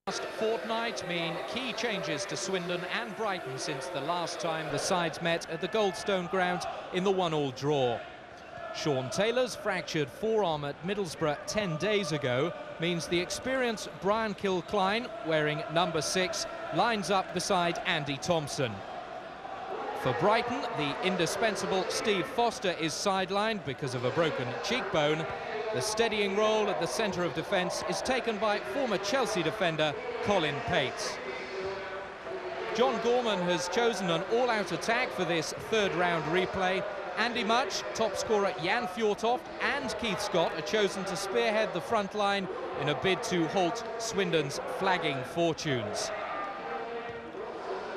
Last fortnight mean key changes to Swindon and Brighton since the last time the sides met at the Goldstone ground in the 1-1 draw. Sean Taylor's fractured forearm at Middlesbrough 10 days ago means the experienced Brian Kilcline, wearing number 6, lines up beside Andy Thompson. For Brighton, the indispensable Steve Foster is sidelined because of a broken cheekbone. The steadying role at the centre of defence is taken by former Chelsea defender Colin Pates. John Gorman has chosen an all-out attack for this third-round replay. Andy Much, top scorer Jan Fjortoft and Keith Scott are chosen to spearhead the front line in a bid to halt Swindon's flagging fortunes.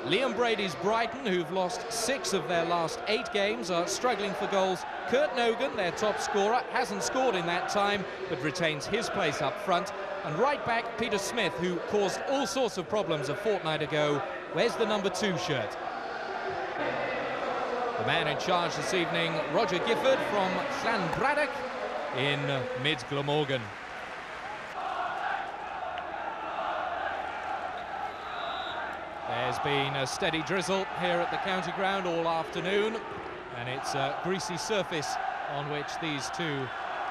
Liam Brady's Brighton, who've lost 6 of their last 8 games, are struggling for goals. Kurt Nogan, their top scorer, hasn't scored in that time, but retains his place up front. And right back, Peter Smith, who caused all sorts of problems a fortnight ago, wears the number 2 shirt. The man in charge this evening, Roger Gifford from Llanbradach in mid Glamorgan. There's been a steady drizzle here at the county ground all afternoon, and it's a greasy surface on which these two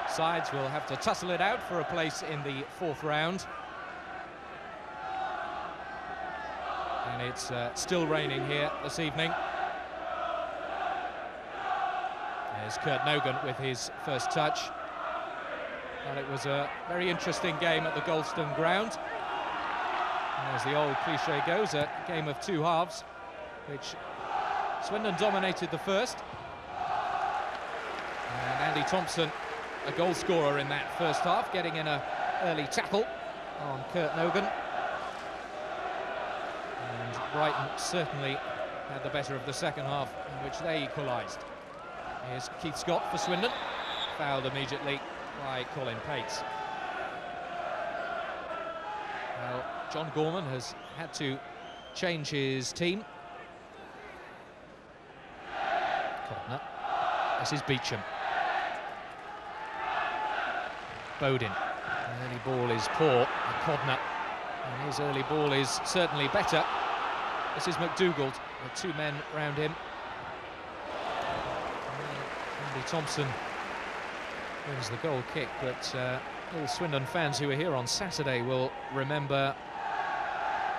sides will have to tussle it out for a place in the 4th round. And it's still raining here this evening. There's Kurt Nogan with his first touch. Well, it was a very interesting game at the Goldstone ground. As the old cliche goes, a game of 2 halves, which Swindon dominated the first. And Andy Thompson, a goal scorer in that first half, getting in an early tackle on Kurt Nogan. And Brighton certainly had the better of the second half, in which they equalised. Here's Keith Scott for Swindon, fouled immediately by Colin Pates. Well, John Gorman has had to change his team. Codner. This is Beecham. Bodin. The early ball is poor. Codner. And his early ball is certainly better. This is McDougald with 2 men round him. Andy Thompson wins the goal kick, but all Swindon fans who were here on Saturday will remember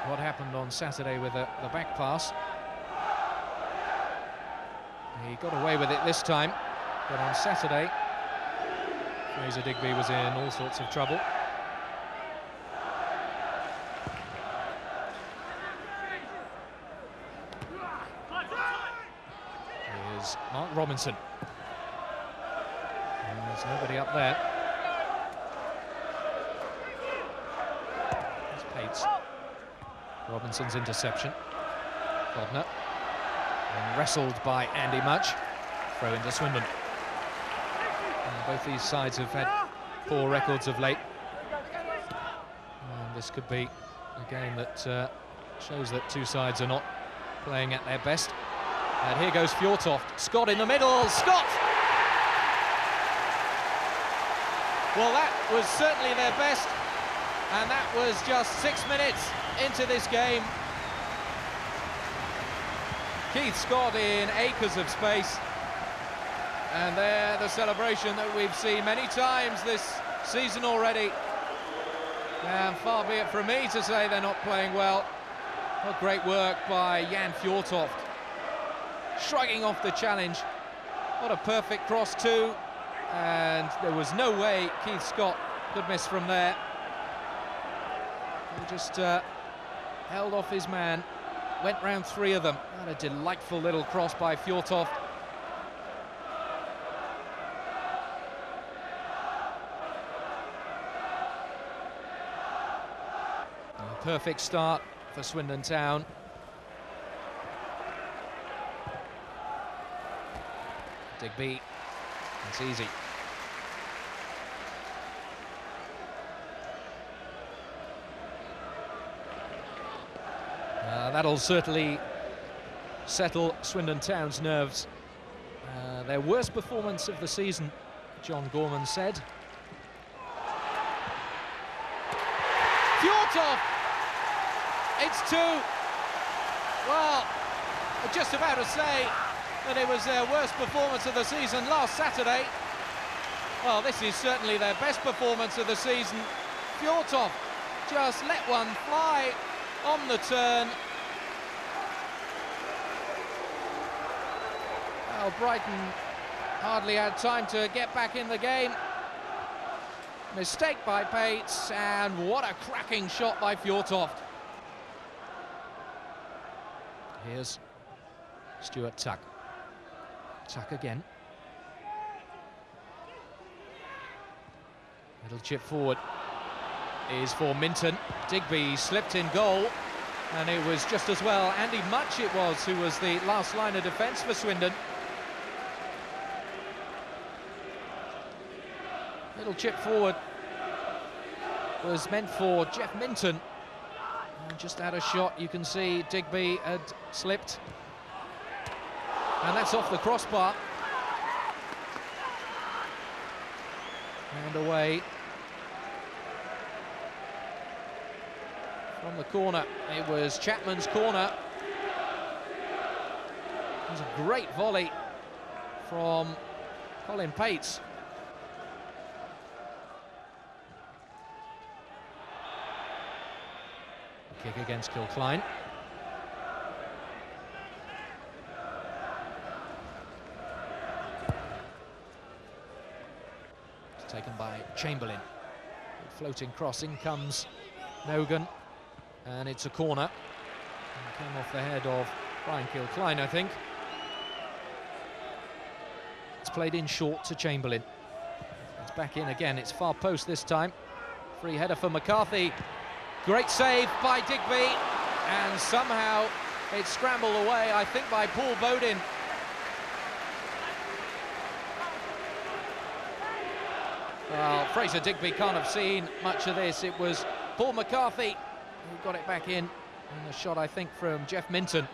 what happened on Saturday with the back pass. He got away with it this time, but on Saturday Fraser Digby was in all sorts of trouble. Here's Mark Robinson. And there's nobody up there. There's Pates. Robinson's interception. Codner. And wrestled by Andy Much. Throw into Swindon. And both these sides have had poor records of late. And this could be a game that shows that 2 sides are not playing at their best. And here goes Fjortoft. Scott in the middle. Scott! Well, that was certainly their best. And that was just 6 minutes into this game. Keith Scott in acres of space. And there, the celebration that we've seen many times this season already. And far be it from me to say they're not playing well. Well, great work by Jan Fjortoft. Shrugging off the challenge. What a perfect cross too. And there was no way Keith Scott could miss from there. He just held off his man, went round 3 of them. What a delightful little cross by Fjortoft. A perfect start for Swindon Town. Digby, it's easy. That'll certainly settle Swindon Town's nerves. Their worst performance of the season, John Gorman said. Fjortoft it's 2. Well, I'm just about to say that it was their worst performance of the season last Saturday. Well, this is certainly their best performance of the season. Fjortoft just let one fly on the turn. Well, Brighton hardly had time to get back in the game. Mistake by Pates, and what a cracking shot by Fjortoft. Here's Stuart Tuck. Tuck again. Little chip forward is for Minton. Digby slipped in goal, and it was just as well Andy Much it was who was the last line of defence for Swindon. Little chip forward was meant for Jeff Minton. And just had a shot, you can see Digby had slipped. And that's off the crossbar. And away. From the corner, it was Chapman's corner. It was a great volley from Colin Pates. Kick against Kilcline. It's taken by Chamberlain. Floating cross, in comes Nogan, and it's a corner. And came off the head of Brian Kilcline, I think. It's played in short to Chamberlain. It's back in again, it's far post this time. Free header for McCarthy. Great save by Digby, and somehow it's scrambled away, I think, by Paul Bodin. Well, Fraser Digby can't have seen much of this. It was Paul McCarthy who got it back in, and the shot, I think, from Jeff Minton.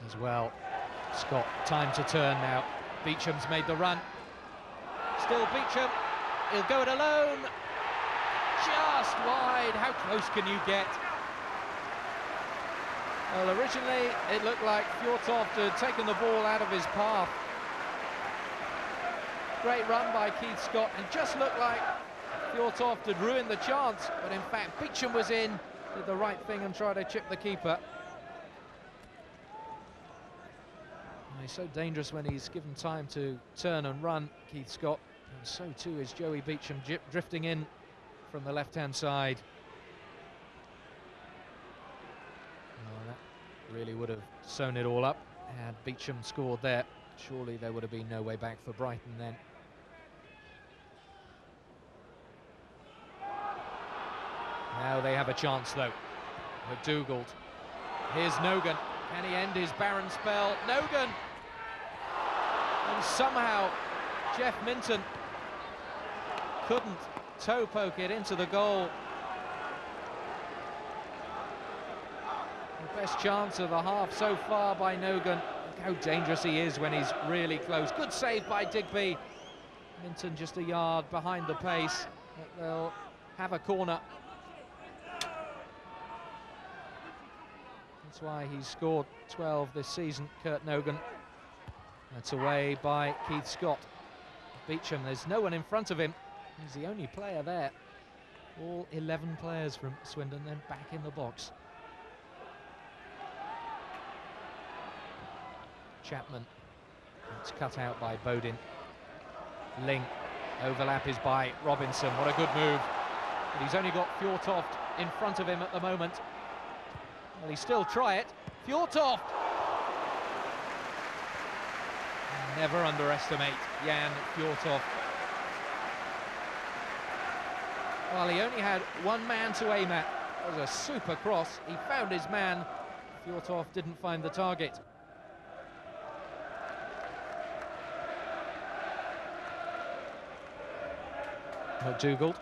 As well. Scott, time to turn now. Beecham's made the run. Still Beecham. He'll go it alone. Just wide. How close can you get? Well, originally it looked like Fjortoft had taken the ball out of his path. Great run by Keith Scott, and just looked like Fjortoft had ruined the chance, but in fact Beecham was in, did the right thing and tried to chip the keeper. He's so dangerous when he's given time to turn and run, Keith Scott, and so too is Joey Beecham drifting in from the left-hand side. Oh, that really would have sewn it all up had Beecham scored there. Surely there would have been no way back for Brighton then. Now they have a chance though. McDougald. Here's Nogan. Can he end his barren spell? Nogan! And somehow Jeff Minton couldn't toe poke it into the goal. The best chance of the half so far by Nogan. Look how dangerous he is when he's really close. Good save by Digby. Minton just a yard behind the pace. But they'll have a corner. That's why he's scored 12 this season, Kurt Nogan. That's away by Keith Scott. Beecham, there's no one in front of him. He's the only player there. All 11 players from Swindon then back in the box. Chapman. It's cut out by Bodin. Ling. Overlap is by Robinson. What a good move. But he's only got Fjortoft in front of him at the moment. Will he still try it? Fjortoft! Never underestimate Jan Fjortoft. Well, he only had one man to aim at. It was a super cross. He found his man. Fjortoft didn't find the target. McDougald.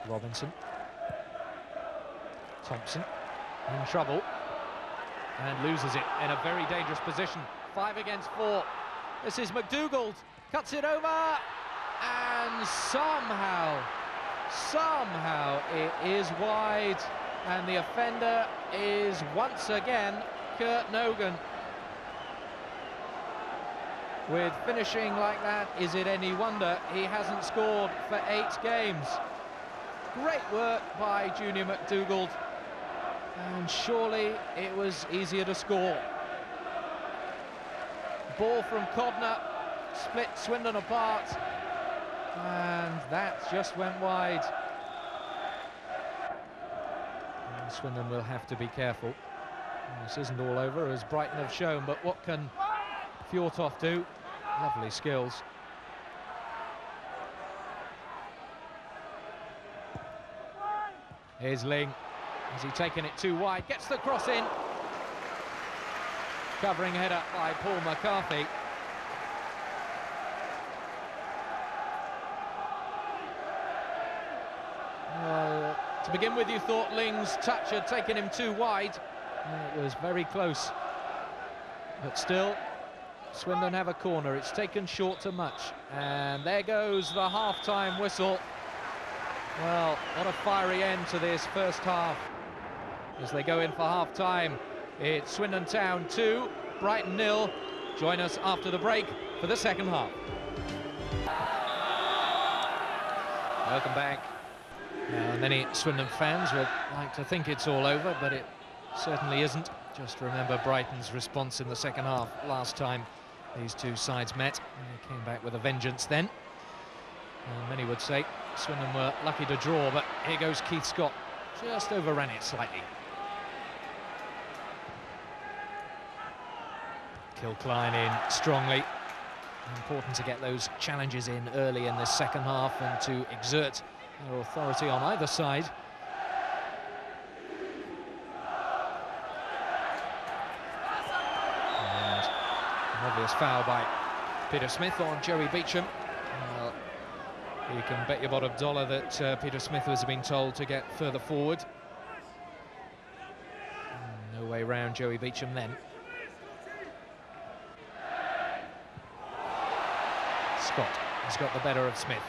Robinson. Thompson in trouble and loses it in a very dangerous position. 5 against 4. This is McDougall, cuts it over, and somehow it is wide, and the offender is once again Kurt Nogan. With finishing like that, is it any wonder he hasn't scored for 8 games? Great work by Junior McDougall, and surely it was easier to score. Ball from Codner, split Swindon apart, and that just went wide. And Swindon will have to be careful. This isn't all over, as Brighton have shown, but what can Fjortoft do? Lovely skills. Here's Ling. Has he taken it too wide? Gets the cross in. Covering header by Paul McCarthy. To begin with, you thought Ling's touch had taken him too wide. It was very close. But still, Swindon have a corner. It's taken short to much. And there goes the half-time whistle. Well, what a fiery end to this first half. As they go in for half-time, it's Swindon Town 2, Brighton 0. Join us after the break for the second half. Welcome back. Now, many Swindon fans would like to think it's all over, but it certainly isn't. Just remember Brighton's response in the second half last time these two sides met. And they came back with a vengeance then. And many would say Swindon were lucky to draw, but here goes Keith Scott. Just overran it slightly. Kilcline in strongly. Important to get those challenges in early in this second half and to exert their authority on either side. And an obvious foul by Peter Smith on Joey Beecham. Well, you can bet your bottom dollar that Peter Smith has been told to get further forward. No way round Joey Beecham then. Scott has got the better of Smith.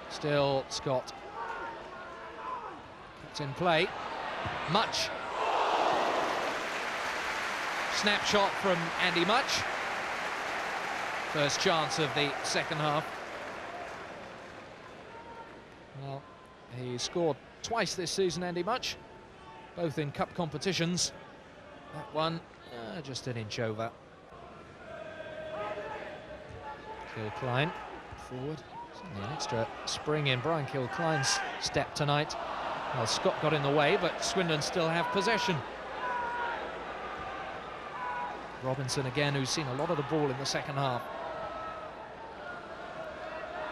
Still Scott. It's in play. Much. Snapshot from Andy Much. First chance of the second half. Well, he scored twice this season, Andy Much, both in cup competitions. That one just an inch over. Kilcline forward. Certainly an extra spring in Brian Kilcline's step tonight. Well, Scott got in the way, but Swindon still have possession. Robinson again, who's seen a lot of the ball in the second half.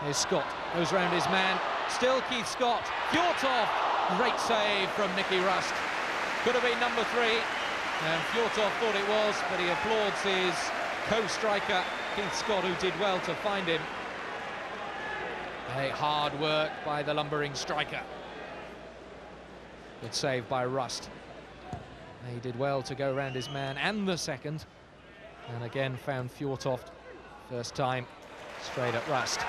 Here's Scott, goes round his man. Still Keith Scott. Fjortoft, great save from Nicky Rust. Could have been number 3, and Fjortoft thought it was, but he applauds his co-striker Keith Scott, who did well to find him. Hard work by the lumbering striker. Good save by Rust. He did well to go round his man and the second, and again found Fjortoft. First time straight at Rust.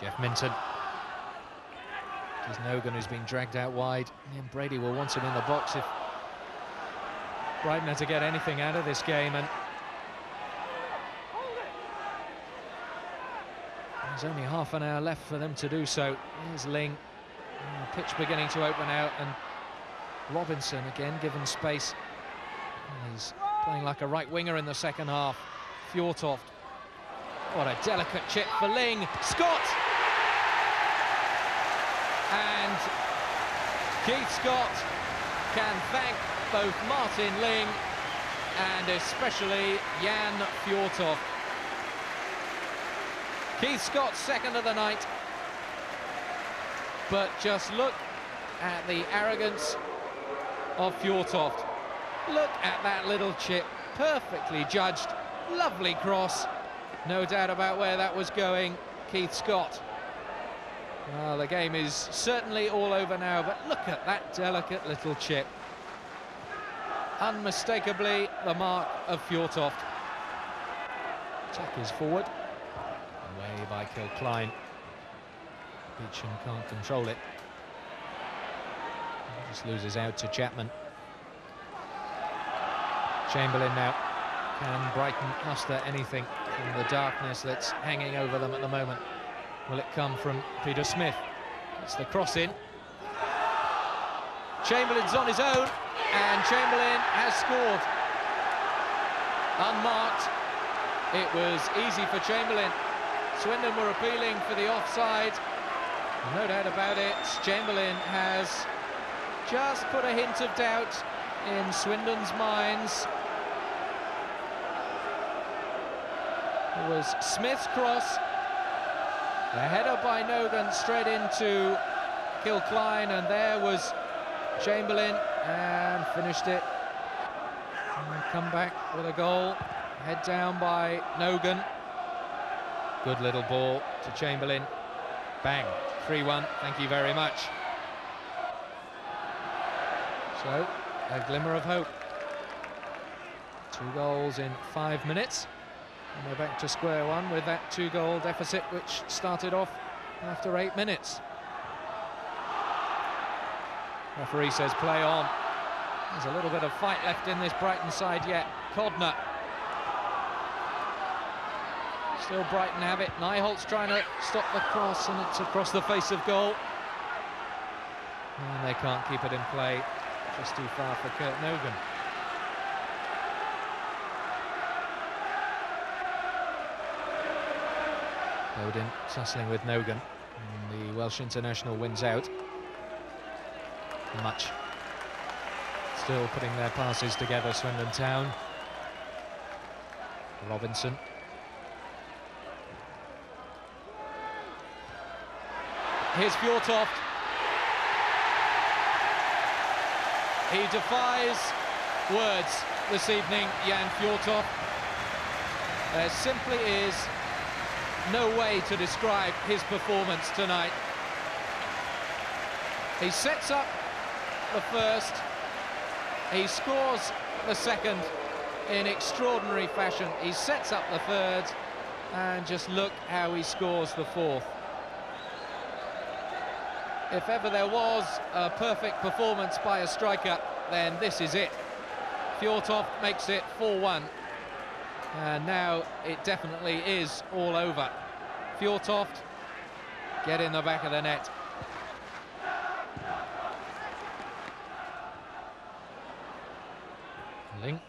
Jeff Minton. There's Nogan, who's been dragged out wide. And Brady will want him in the box if Brighton had to get anything out of this game. And there's only half an hour left for them to do so. Here's Ling. Pitch beginning to open out, and Robinson again given space. He's playing like a right winger in the second half. Fjortoft. What a delicate chip for Ling. Scott! And Keith Scott can thank both Martin Ling and especially Jan Fjortoft. Keith Scott's second of the night, but just look at the arrogance of Fjortoft. Look at that little chip, perfectly judged, lovely cross. No doubt about where that was going, Keith Scott. Well, the game is certainly all over now, but look at that delicate little chip. Unmistakably the mark of Fjortoft. Check is forward. Away by Kilcline. Beecham can't control it. He just loses out to Chapman. Chamberlain now. Can Brighton muster anything from the darkness that's hanging over them at the moment? Will it come from Peter Smith? It's the cross in. Chamberlain's on his own, and Chamberlain has scored. Unmarked. It was easy for Chamberlain. Swindon were appealing for the offside. No doubt about it, Chamberlain has just put a hint of doubt in Swindon's minds. It was Smith's cross. A header by Nogan straight into Kilcline, and there was Chamberlain, and finished it. And come back with a goal. Head down by Nogan. Good little ball to Chamberlain. Bang, 3-1, thank you very much. So, a glimmer of hope. 2 goals in 5 minutes. And we're back to square one with that 2-goal deficit, which started off after 8 minutes. Referee says play on. There's a little bit of fight left in this Brighton side yet. Codner. Still Brighton have it. Nyholt's trying to stop the cross, and it's across the face of goal. And they can't keep it in play. Just too far for Kurt Nogan. Odin tussling with Nogan. And the Welsh international wins out. Much. Still putting their passes together, Swindon Town. Robinson. Here's Fjortoft. He defies words this evening, Jan Fjortoft. There simply is no way to describe his performance tonight. He sets up the first, he scores the second in extraordinary fashion. He sets up the third, and just look how he scores the fourth. If ever there was a perfect performance by a striker, then this is it. Fjortoft makes it 4-1. And now it definitely is all over. Fjortoft, get in the back of the net. Ling.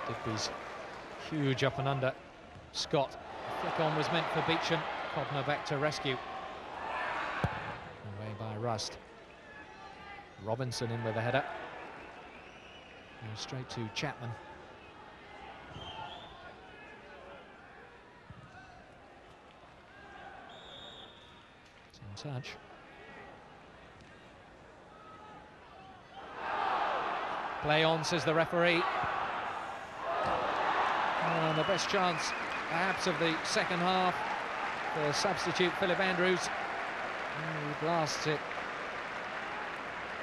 Digby's huge up and under. Scott, the flick on was meant for Beecham. Codner back to rescue. Away by Rust. Robinson in with a header. Goes straight to Chapman. It's in touch. Play on, says the referee. And the best chance, perhaps, of the second half for substitute Philip Andrews. He blasts it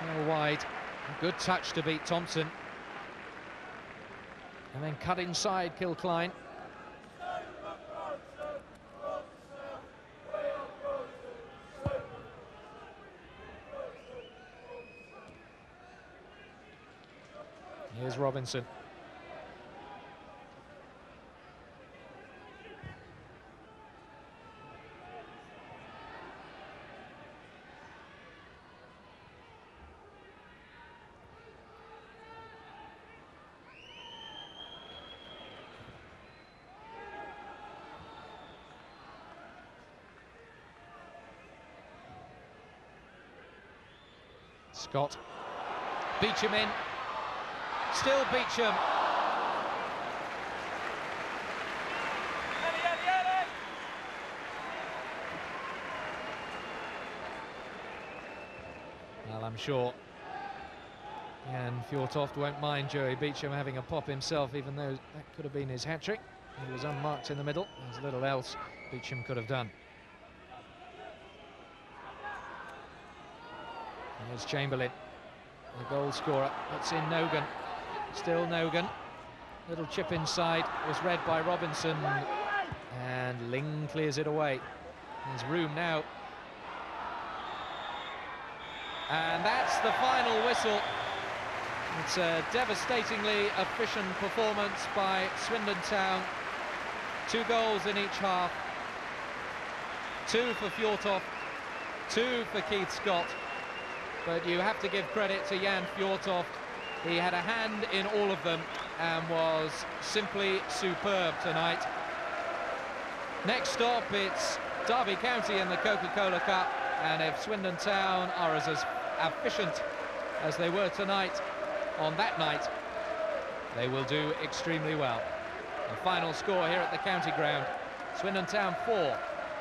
well wide. A good touch to beat Thompson. And then cut inside Kilcline. Here's Robinson. Scott. Beecham in. Still Beecham. Well, I'm sure And Fjortoft won't mind Joey Beecham having a pop himself, even though that could have been his hat-trick. He was unmarked in the middle. There's little else Beecham could have done. And there's Chamberlain, the goal scorer. That's in Nogan. Still Nogan. Little chip inside, was read by Robinson. And Ling clears it away. There's room now. And that's the final whistle. It's a devastatingly efficient performance by Swindon Town. 2 goals in each half. 2 for Fjortoft, 2 for Keith Scott. But you have to give credit to Jan Fjortoft. He had a hand in all of them and was simply superb tonight. Next stop, it's Derby County in the Coca-Cola Cup. And if Swindon Town are as efficient as they were tonight, on that night, they will do extremely well. The final score here at the county ground: Swindon Town 4,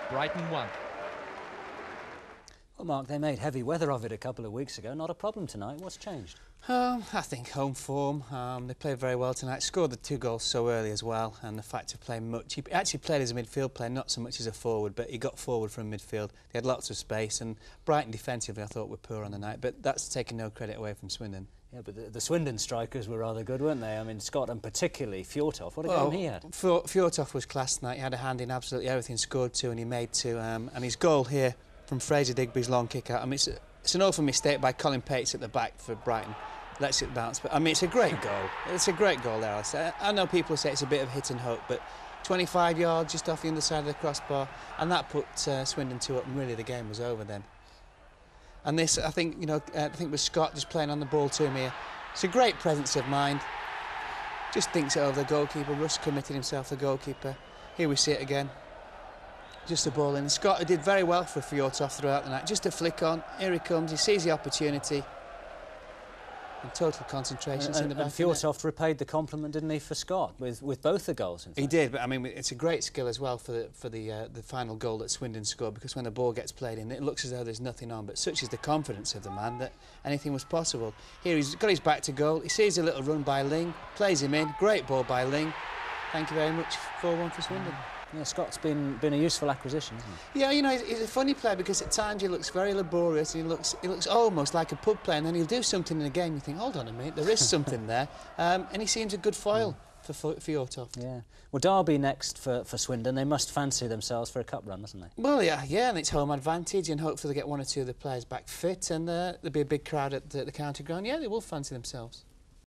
Brighton 1. Well, Mark, they made heavy weather of it a couple of weeks ago. Not a problem tonight. What's changed? I think home form. They played very well tonight. Scored the 2 goals so early as well, and the fact of playing much. He actually played as a midfield player, not so much as a forward, but he got forward from midfield. They had lots of space, and Brighton defensively I thought were poor on the night, but that's taking no credit away from Swindon. Yeah, but the Swindon strikers were rather good, weren't they? I mean, Scott and particularly Fjortoft. What a game he had. Fjortoft was class tonight. He had a hand in absolutely everything, scored 2 and he made 2. And his goal here from Fraser Digby's long kick out. I mean, it's an awful mistake by Colin Pates at the back for Brighton. Lets it bounce, but I mean, it's a great goal. It's a great goal there, Alistair. I know people say it's a bit of hit and hope, but 25 yards just off the underside of the crossbar, and that put Swindon 2 up, and really the game was over then. And this, I think, you know, I think was Scott just playing on the ball to him here. It's a great presence of mind. Just thinks it over the goalkeeper. Russ committed himself, the goalkeeper. Here we see it again. Just a ball in. Scott did very well for Fjortoft throughout the night. Just a flick on. Here he comes. He sees the opportunity. And total concentration in the back. And Fjortoft repaid the compliment, didn't he, for Scott with both the goals? In fact. He did, but I mean, it's a great skill as well for the final goal that Swindon scored, because when the ball gets played in, it looks as though there's nothing on. But such is the confidence of the man that anything was possible. Here he's got his back to goal. He sees a little run by Ling, plays him in. Great ball by Ling. Thank you very much. 4-1 for Swindon. Yeah, Scott's been a useful acquisition, hasn't he? Yeah, you know, he's a funny player because at times he looks very laborious. He looks almost like a pub player, and then he'll do something in a game. You think, hold on a minute, there is something there, and he seems a good foil for Fjortoft. Yeah. Well, Derby next for Swindon. They must fancy themselves for a cup run, mustn't they? Well, yeah, and it's home advantage, and hopefully they get 1 or 2 of the players back fit, and there'll be a big crowd at the county ground. Yeah, they will fancy themselves.